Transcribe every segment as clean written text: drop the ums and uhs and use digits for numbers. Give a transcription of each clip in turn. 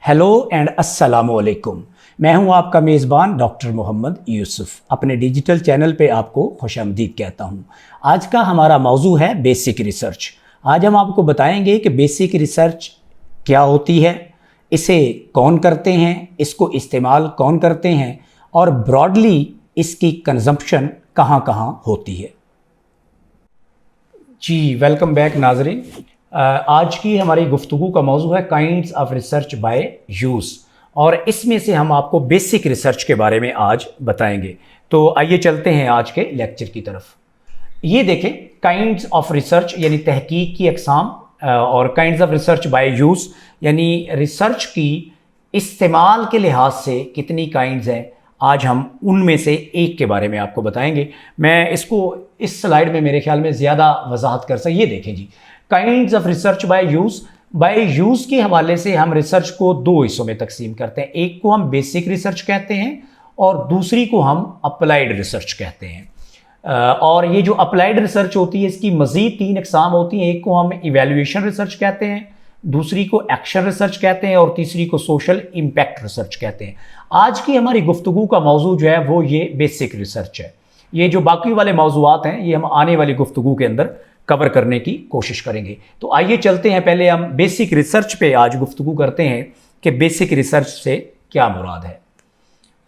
Hello and अस्सलामु अलैकुम। मैं हूं आपका मेज़बान डॉक्टर मोहम्मद यूसुफ। अपने डिजिटल चैनल पे आपको खुशामदीद कहता हूं। आज का हमारा मौजू है बेसिक रिसर्च। आज हम आपको बताएंगे कि बेसिक रिसर्च क्या होती है, इसे कौन करते हैं, इसको इस्तेमाल कौन करते हैं और ब्रॉडली इसकी कंजम्पशन कहाँ कहाँ होती है। जी वेलकम बैक नाजरीन। आज की हमारी गुफ्तगू का मौजू है kinds of research by use, और इसमें से हम आपको बेसिक रिसर्च के बारे में आज बताएंगे। तो आइए चलते हैं आज के लेक्चर की तरफ। ये देखें, काइंड्स ऑफ रिसर्च यानी तहकीक की अक़साम, और kinds of research by use यानी रिसर्च की इस्तेमाल के लिहाज से कितनी काइंड्स हैं। आज हम उनमें से एक के बारे में आपको बताएंगे। मैं इसको इस स्लाइड में मेरे ख्याल में ज़्यादा वजाहत कर सकता। ये देखें जी, kinds of research by use के हवाले से हम रिसर्च को दो हिस्सों में तकसीम करते हैं। एक को हम बेसिक रिसर्च कहते हैं और दूसरी को हम अप्लाइड रिसर्च कहते हैं। और ये जो अप्लाइड रिसर्च होती है इसकी मज़ीद तीन अक़साम होती हैं। एक को हम इवैल्यूएशन रिसर्च कहते हैं, दूसरी को एक्शन रिसर्च कहते हैं और तीसरी को सोशल इम्पैक्ट रिसर्च कहते हैं। आज की हमारी गुफ्तगू का मौजू जो है वो ये बेसिक रिसर्च है। ये जो बाकी वाले मौजूआत हैं ये हम आने वाली गुफ्तगू के अंदर कवर करने की कोशिश करेंगे। तो आइए चलते हैं, पहले हम बेसिक रिसर्च पे आज गुफ्तगू करते हैं कि बेसिक रिसर्च से क्या मुराद है।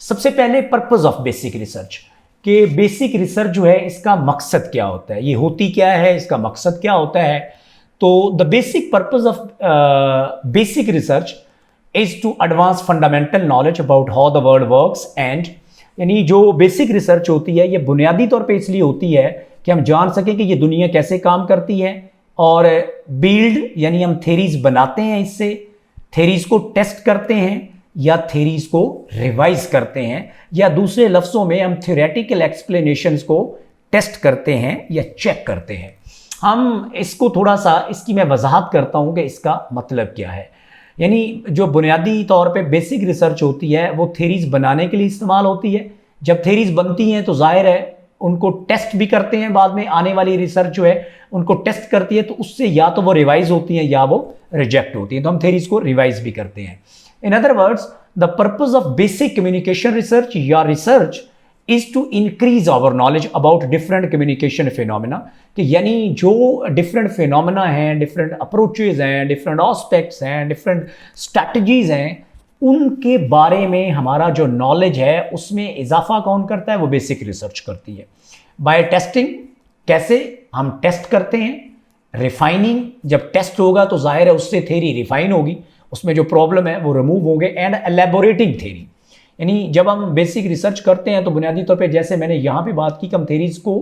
सबसे पहले पर्पस ऑफ बेसिक रिसर्च, कि बेसिक रिसर्च जो है इसका मकसद क्या होता है, ये होती क्या है, इसका मकसद क्या होता है। तो the basic purpose of basic research is to advance fundamental knowledge about how the world works and, यानी जो बेसिक रिसर्च होती है ये बुनियादी तौर पे इसलिए होती है कि हम जान सकें कि ये दुनिया कैसे काम करती है, और बिल्ड यानी हम थेरीज बनाते हैं, इससे थेरीज को टेस्ट करते हैं या थेरीज को रिवाइज करते हैं, या दूसरे लफ्ज़ों में हम थ्योरेटिकल एक्सप्लेनेशंस को टेस्ट करते हैं या चेक करते हैं। हम इसको थोड़ा सा इसकी मैं वजाहत करता हूँ कि इसका मतलब क्या है। यानी जो बुनियादी तौर पे बेसिक रिसर्च होती है वो थेरीज बनाने के लिए इस्तेमाल होती है। जब थेरीज बनती हैं तो जाहिर है उनको टेस्ट भी करते हैं, बाद में आने वाली रिसर्च जो है उनको टेस्ट करती है, तो उससे या तो वो रिवाइज होती हैं या वो रिजेक्ट होती हैं, तो हम थेरीज को रिवाइज भी करते हैं। In other words, the purpose of basic communication research या research is to increase our knowledge about different communication phenomena, कि यानी जो डिफरेंट फिनोमिना हैं, डिफरेंट अप्रोचेज हैं, डिफरेंट एस्पेक्ट्स हैं, डिफरेंट स्ट्रैटेजीज हैं, उनके बारे में हमारा जो नॉलेज है उसमें इजाफा कौन करता है, वो बेसिक रिसर्च करती है। बाय टेस्टिंग, कैसे हम टेस्ट करते हैं। रिफाइनिंग, जब टेस्ट होगा तो जाहिर है उससे थेरी रिफाइन होगी, उसमें जो प्रॉब्लम है वो रिमूव होंगे। एंड एलेबोरेटिंग थेरी, यानी जब हम बेसिक रिसर्च करते हैं तो बुनियादी तौर पे जैसे मैंने यहाँ पे बात की कि हम थेरीज को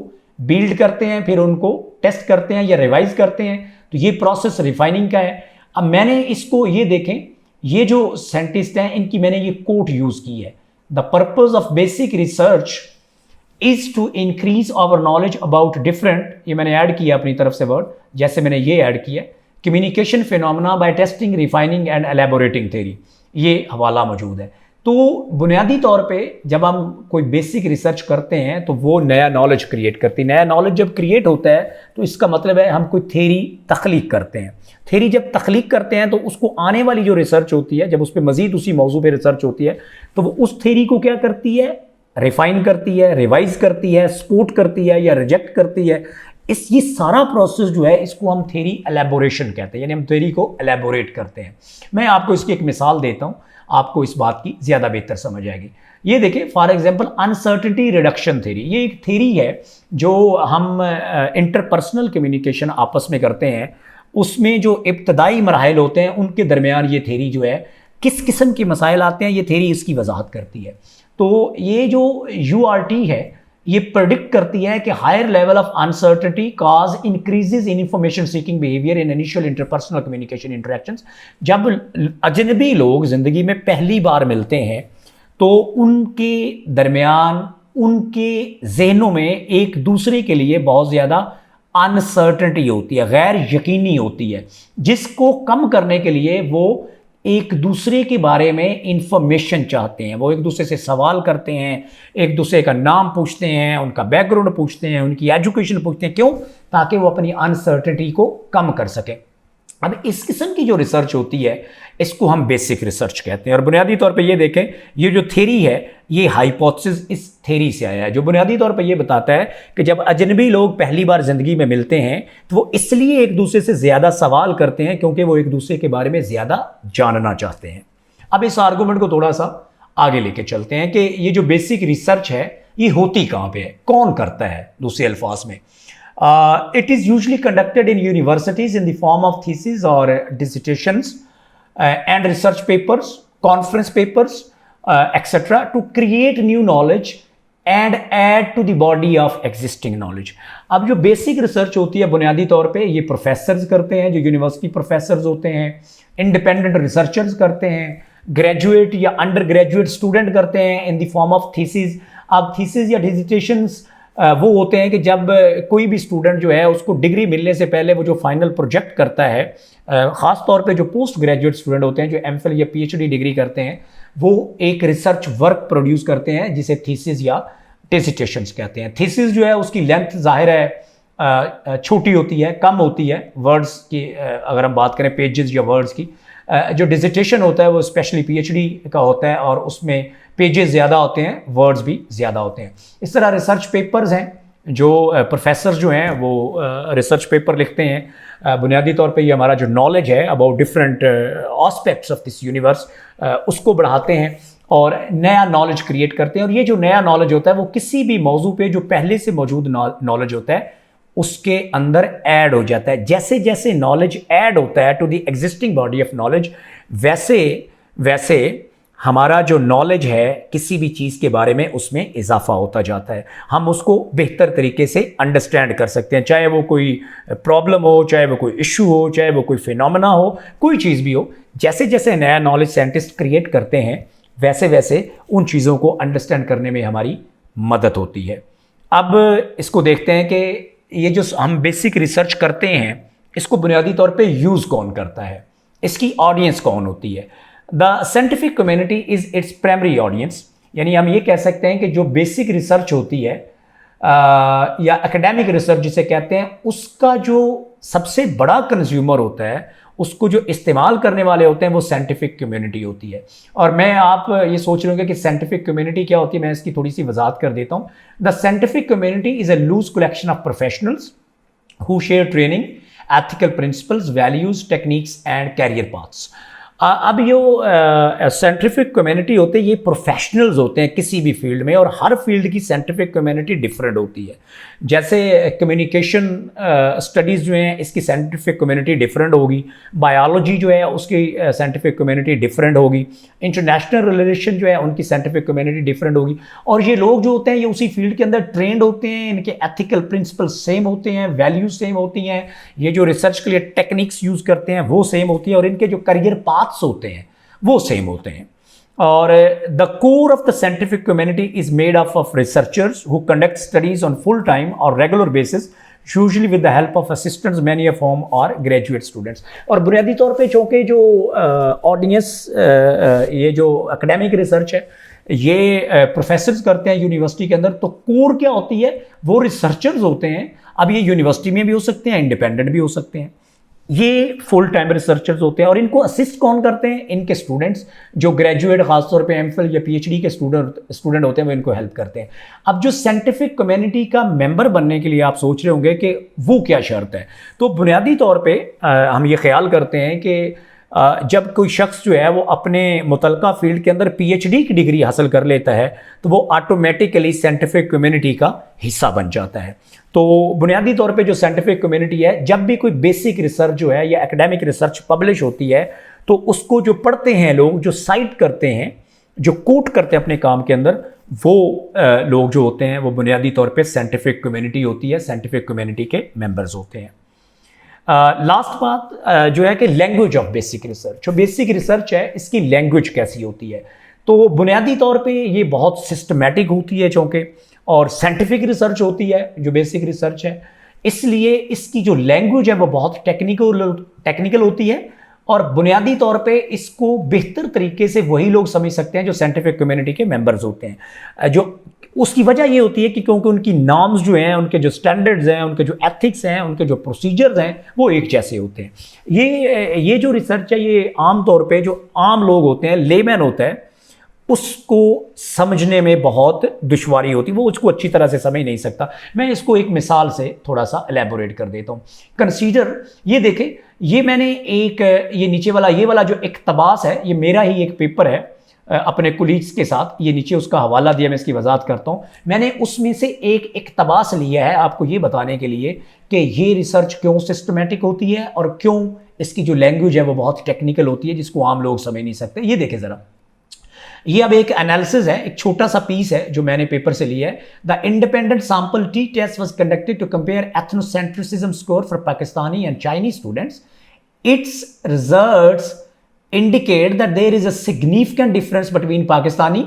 बिल्ड करते हैं, फिर उनको टेस्ट करते हैं या रिवाइज करते हैं, तो ये प्रोसेस रिफाइनिंग का है। अब मैंने इसको ये देखें, ये जो साइंटिस्ट हैं इनकी मैंने ये कोट यूज की है, the purpose of basic research is to increase our knowledge about different, ये मैंने ऐड किया अपनी तरफ से वर्ड, जैसे मैंने ये ऐड किया communication phenomena by testing, refining and elaborating theory, ये हवाला मौजूद है। तो बुनियादी तौर पे जब हम कोई बेसिक रिसर्च करते हैं तो वो नया नॉलेज क्रिएट करती है। नया नॉलेज जब क्रिएट होता है तो इसका मतलब है हम कोई थेरी तख्लीक करते हैं। थेरी जब तख्लीक करते हैं तो उसको आने वाली जो रिसर्च होती है, जब उस पर मजीद उसी मौजू पे रिसर्च होती है तो वो उस थेरी को क्या करती है, रिफाइन करती है, रिवाइज करती है, सपोर्ट करती है या रिजेक्ट करती है। ये सारा प्रोसेस जो है इसको हम थेरी एलेबोरेशन कहते हैं, यानी हम थेरी को एलेबोरेट करते हैं। मैं आपको इसकी एक मिसाल देता हूँ, आपको इस बात की ज़्यादा बेहतर समझ आएगी। ये देखिए, for example uncertainty reduction theory, ये एक थ्योरी है जो हम इंटरपर्सनल कम्युनिकेशन आपस में करते हैं, उसमें जो इब्तदाई मराहल होते हैं उनके दरमियान ये थ्योरी जो है किस किस्म के मसाइल आते हैं, ये थ्योरी इसकी वजाहत करती है। तो ये जो URT है ये प्रेडिक्ट करती है कि higher level of uncertainty cause increases in information seeking behaviour in initial interpersonal communication interactions. जब अजनबी लोग जिंदगी में पहली बार मिलते हैं तो उनके दरमियान, उनके जहनों में एक दूसरे के लिए बहुत ज़्यादा अनसर्टेनिटी होती है, गैर यकीनी होती है, जिसको कम करने के लिए वो एक दूसरे के बारे में इंफॉर्मेशन चाहते हैं। वो एक दूसरे से सवाल करते हैं, एक दूसरे का नाम पूछते हैं, उनका बैकग्राउंड पूछते हैं, उनकी एजुकेशन पूछते हैं। क्यों? ताकि वो अपनी अनसर्टेनिटी को कम कर सकें। अब इस किस्म की जो रिसर्च होती है इसको हम बेसिक रिसर्च कहते हैं। और बुनियादी तौर पे ये देखें, ये जो थ्योरी है ये हाइपोथेसिस इस थ्योरी से आया है, जो बुनियादी तौर पे ये बताता है कि जब अजनबी लोग पहली बार ज़िंदगी में मिलते हैं तो वो इसलिए एक दूसरे से ज़्यादा सवाल करते हैं क्योंकि वो एक दूसरे के बारे में ज़्यादा जानना चाहते हैं। अब इस आर्गूमेंट को थोड़ा सा आगे लेके चलते हैं कि ये जो बेसिक रिसर्च है ये होती कहाँ पे है, कौन करता है। दूसरे अल्फाज में, it is usually conducted in universities in the form of thesis और डिसर्टेशंस and research papers, conference papers, etc. to create new knowledge and add to the body of existing knowledge. अब जो बेसिक रिसर्च होती है बुनियादी तौर पे ये professors करते हैं, जो यूनिवर्सिटी प्रोफेसर्स होते हैं, इंडिपेंडेंट रिसर्चर्स करते हैं, ग्रेजुएट या अंडर ग्रेजुएट स्टूडेंट करते हैं in the form of thesis. अब थीसिस या डिसर्टेशंस वो होते हैं कि जब कोई भी स्टूडेंट जो है उसको डिग्री मिलने से पहले वो जो फाइनल प्रोजेक्ट करता है, ख़ास तौर पे जो पोस्ट ग्रेजुएट स्टूडेंट होते हैं जो एमफिल या पीएचडी डिग्री करते हैं, वो एक रिसर्च वर्क प्रोड्यूस करते हैं जिसे थीसिस या डिसर्टेशंस कहते हैं। थीसिस जो है उसकी लेंथ ज़ाहिर है छोटी होती है, कम होती है वर्ड्स की, अगर हम बात करें पेजेस या वर्ड्स की। जो डिसर्टेशन होता है वो स्पेशली पीएचडी का होता है और उसमें पेजेस ज़्यादा होते हैं, वर्ड्स भी ज़्यादा होते हैं। इस तरह रिसर्च पेपर्स हैं, जो प्रोफेसर जो हैं वो रिसर्च पेपर लिखते हैं। बुनियादी तौर पे ये हमारा जो नॉलेज है about different aspects of this universe उसको बढ़ाते हैं और नया नॉलेज क्रिएट करते हैं। और ये जो नया नॉलेज होता है वो किसी भी मौजू पे जो पहले से मौजूद नॉलेज होता है उसके अंदर ऐड हो जाता है। जैसे जैसे नॉलेज ऐड होता है to the existing body of knowledge, वैसे वैसे हमारा जो नॉलेज है किसी भी चीज़ के बारे में उसमें इजाफा होता जाता है। हम उसको बेहतर तरीके से अंडरस्टैंड कर सकते हैं, चाहे वो कोई प्रॉब्लम हो, चाहे वो कोई इशू हो, चाहे वो कोई फिनोमेना हो, कोई चीज़ भी हो। जैसे जैसे नया नॉलेज साइंटिस्ट क्रिएट करते हैं वैसे वैसे उन चीज़ों को अंडरस्टैंड करने में हमारी मदद होती है। अब इसको देखते हैं कि ये जो हम बेसिक रिसर्च करते हैं इसको बुनियादी तौर पे यूज़ कौन करता है, इसकी ऑडियंस कौन होती है। The scientific community is its primary audience, यानी हम ये कह सकते हैं कि जो बेसिक रिसर्च होती है या एकेडमिक रिसर्च जिसे कहते हैं, उसका जो सबसे बड़ा कंज्यूमर होता है, उसको जो इस्तेमाल करने वाले होते हैं वो साइंटिफिक कम्युनिटी होती है। और मैं आप ये सोच रहे होंगे कि साइंटिफिक कम्युनिटी क्या होती है, मैं इसकी थोड़ी सी वजाहत कर देता हूँ। The scientific community is a loose collection of professionals who share training, ethical principles, values, techniques and career paths. अब ये साइंटिफिक कम्युनिटी होते हैं, ये प्रोफेशनल्स होते हैं किसी भी फील्ड में, और हर फील्ड की साइंटिफिक कम्युनिटी डिफरेंट होती है। जैसे कम्युनिकेशन स्टडीज़ जो हैं इसकी साइंटिफिक कम्युनिटी डिफरेंट होगी, बायोलॉजी जो है उसकी साइंटिफिक कम्युनिटी डिफरेंट होगी, इंटरनेशनल रिलेशन जो है उनकी साइंटिफिक कम्युनिटी डिफरेंट होगी। और ये लोग जो होते हैं ये उसी फील्ड के अंदर ट्रेंड होते हैं, इनके एथिकल प्रिंसिपल्स सेम होते हैं, वैल्यूज सेम होती हैं, ये जो रिसर्च के लिए टेक्निक्स यूज़ करते हैं वो सेम होती है, और इनके जो करियर पाथ्स होते हैं वो सेम होते हैं। और the core of the scientific community is made up of researchers who conduct studies on full time और regular basis, usually with the help of assistants, many of whom और graduate students. और बुनियादी तौर पे चूँकि जो ऑडियंस ये जो एकेडमिक रिसर्च है ये प्रोफेसर्स करते हैं यूनिवर्सिटी के अंदर, तो कोर क्या होती है, वो रिसर्चर्स होते हैं। अब ये यूनिवर्सिटी में भी हो सकते हैं, इंडिपेंडेंट भी हो सकते हैं, ये फुल टाइम रिसर्चर्स होते हैं। और इनको असिस्ट कौन करते हैं, इनके स्टूडेंट्स जो ग्रेजुएट, खासतौर पे एमफिल या पीएचडी के स्टूडेंट होते हैं, वो इनको हेल्प करते हैं। अब जो साइंटिफिक कम्युनिटी का मेंबर बनने के लिए आप सोच रहे होंगे कि वो क्या शर्त है, तो बुनियादी तौर पे हम ये ख्याल करते हैं कि जब कोई शख्स जो है वो अपने मुतलका फील्ड के अंदर पीएचडी की डिग्री हासिल कर लेता है तो वो ऑटोमेटिकली साइंटिफिक कम्युनिटी का हिस्सा बन जाता है। तो बुनियादी तौर पे जो साइंटिफिक कम्युनिटी है, जब भी कोई बेसिक रिसर्च जो है या एकेडमिक रिसर्च पब्लिश होती है तो उसको जो पढ़ते हैं लोग, जो साइट करते हैं, जो कोट करते हैं अपने काम के अंदर, वो लोग जो होते हैं वो बुनियादी तौर पे साइंटिफिक कम्युनिटी होती है, साइंटिफिक कम्युनिटी के मेंबर्स होते हैं। लास्ट बात जो है कि लैंग्वेज ऑफ बेसिक रिसर्च, जो बेसिक रिसर्च है इसकी लैंग्वेज कैसी होती है, तो बुनियादी तौर पे ये बहुत सिस्टमेटिक होती है चूँकि, और साइंटिफिक रिसर्च होती है जो बेसिक रिसर्च है, इसलिए इसकी जो लैंग्वेज है वो बहुत टेक्निकल होती है और बुनियादी तौर पे इसको बेहतर तरीके से वही लोग समझ सकते हैं जो साइंटिफिक कम्युनिटी के मेंबर्स होते हैं। जो उसकी वजह ये होती है कि क्योंकि उनकी नॉर्म्स जो हैं, उनके जो स्टैंडर्ड्स हैं, उनके जो एथिक्स हैं, उनके जो प्रोसीजर्स हैं, वो एक जैसे होते हैं। ये जो रिसर्च है, ये आम तौर पे जो आम लोग होते हैं, लेमैन होता है, उसको समझने में बहुत दुश्वारी होती है, वो उसको अच्छी तरह से समझ नहीं सकता। मैं इसको एक मिसाल से थोड़ा सा एलैबोरेट कर देता हूँ। कंसीडर, ये देखें, ये मैंने एक, ये नीचे वाला, ये वाला जो इक्तबास है, ये मेरा ही एक पेपर है अपने कुलीग्स के साथ। ये नीचे उसका हवाला दिया, मैं इसकी वजाहत करता हूँ। मैंने उसमें से एक इक्तबास लिया है आपको ये बताने के लिए कि ये रिसर्च क्यों सिस्टमेटिक होती है और क्यों इसकी जो लैंग्वेज है वो बहुत टेक्निकल होती है, जिसको आम लोग समझ नहीं सकते। ये देखें ज़रा, ये अब एक एनालिसिस है, एक छोटा सा पीस है जो मैंने पेपर से लिया है। The independent sample t test was conducted to compare ethnocentrism score for Pakistani and Chinese students. Its results indicate that there is a significant difference between Pakistani,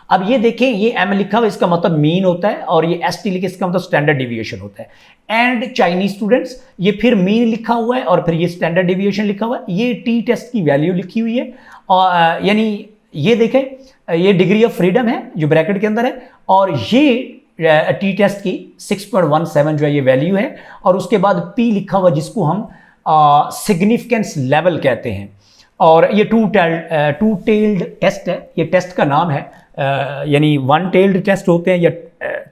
अब ये देखें, ये एम लिखा हुआ, इसका मतलब मीन होता है, और ये एस टी लिखे, इसका मतलब स्टैंडर्ड डिविएशन होता है। एंड चाइनीज स्टूडेंट्स, ये फिर मीन लिखा हुआ है और फिर ये स्टैंडर्ड डिविएशन लिखा हुआ है। ये टी टेस्ट की वैल्यू लिखी हुई है, और यानी ये देखें, ये डिग्री ऑफ फ्रीडम है जो ब्रैकेट के अंदर है, और ये टी टेस्ट की 6.17 जो है ये वैल्यू है, और उसके बाद पी लिखा हुआ जिसको हम सिग्निफिकेंस लेवल कहते हैं। और ये टू टेल्ड टेस्ट है, ये टेस्ट का नाम है, यानी वन टेल्ड टेस्ट होते हैं या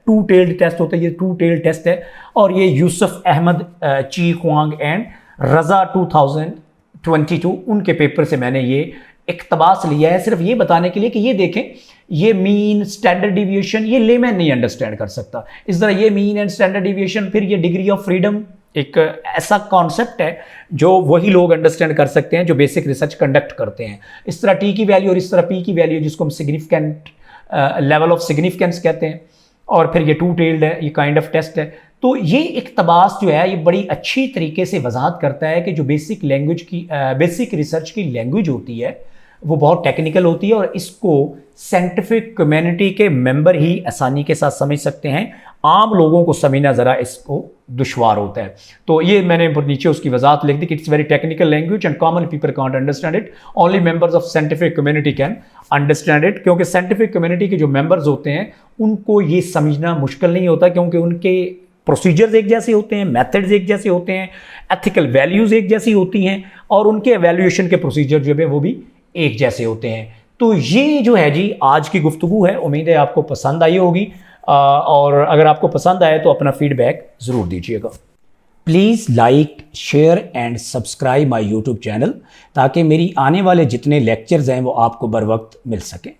टू टेल्ड टेस्ट होते हैं, ये टू टेल्ड टेस्ट है। और ये यूसुफ अहमद ची ख्वांग एंड रज़ा 2022 उनके पेपर से मैंने ये इक्तबास लिया है, सिर्फ ये बताने के लिए कि ये देखें, ये मीन, स्टैंडर्ड डिविएशन, ये लेमैन नहीं अंडरस्टैंड कर सकता। इस तरह ये मीन एंड स्टैंडर्ड डिविएशन, फिर ये डिग्री ऑफ फ्रीडम एक ऐसा कॉन्सेप्ट है जो वही लोग अंडरस्टैंड कर सकते हैं जो बेसिक रिसर्च कंडक्ट करते हैं। इस तरह टी की वैल्यू और इस तरह पी की वैल्यू, जिसको हम सिग्निफिकेंट लेवल ऑफ सिग्निफिकेंस कहते हैं, और फिर ये टू टेल्ड है, ये काइंड ऑफ टेस्ट है। तो ये इक्तबास जो है ये बड़ी अच्छी तरीके से वजाहत करता है कि जो बेसिक लैंग्वेज की बेसिक रिसर्च की लैंग्वेज होती है वो बहुत टेक्निकल होती है, और इसको साइंटिफिक कम्युनिटी के मेंबर ही आसानी के साथ समझ सकते हैं। आम लोगों को समझना ज़रा इसको दुश्वार होता है। तो ये मैंने नीचे उसकी वजाहत लिख दी कि it's very technical language and common people can't understand it, only members of scientific community can understand it. क्योंकि साइंटिफिक कम्युनिटी के जो मेंबर्स होते हैं उनको ये समझना मुश्किल नहीं होता, क्योंकि उनके प्रोसीजर्स एक जैसे होते हैं, मेथड्स एक जैसे होते हैं, एथिकल वैल्यूज़ एक जैसी होती हैं, और उनके एवेल्यूएशन के प्रोसीजर जो है वो भी एक जैसे होते हैं। तो ये जो है जी आज की गुफ्तगू है, उम्मीद है आपको पसंद आई होगी, और अगर आपको पसंद आए तो अपना फीडबैक ज़रूर दीजिएगा। Please like, share and subscribe my YouTube channel, ताकि मेरी आने वाले जितने लेक्चर्स हैं वो आपको बर वक्त मिल सकें।